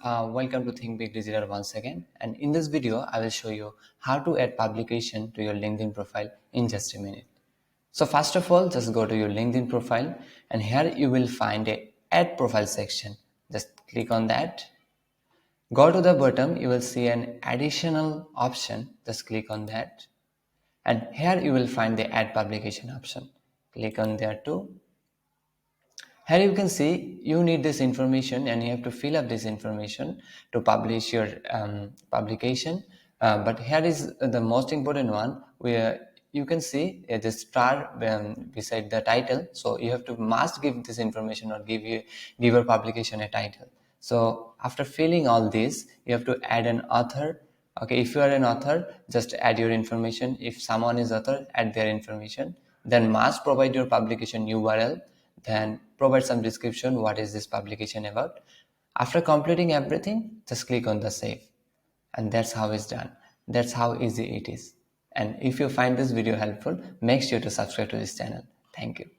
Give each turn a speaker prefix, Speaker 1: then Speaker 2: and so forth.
Speaker 1: Welcome to Think Big Digital once again. And in this video, I will show you how to add publication to your LinkedIn profile in just a minute. So first of all, just go to your LinkedIn profile and here you will find a add profile section. Just click on that. Go to the bottom, you will see an additional option. Just click on that. And here you will find the add publication option. Click on there too. Here you can see you need this information and you have to fill up this information to publish your publication. But here is the most important one where you can see the star beside the title. So you have to must give this information or give your publication a title. So after filling all this, you have to add an author. Okay, if you are an author, just add your information. If someone is author, add their information. Then must provide your publication URL, then provide some description what is this publication about. After completing everything, just click on the save, and that's how it's done. That's how easy it is. And if you find this video helpful, make sure to subscribe to this channel. Thank you.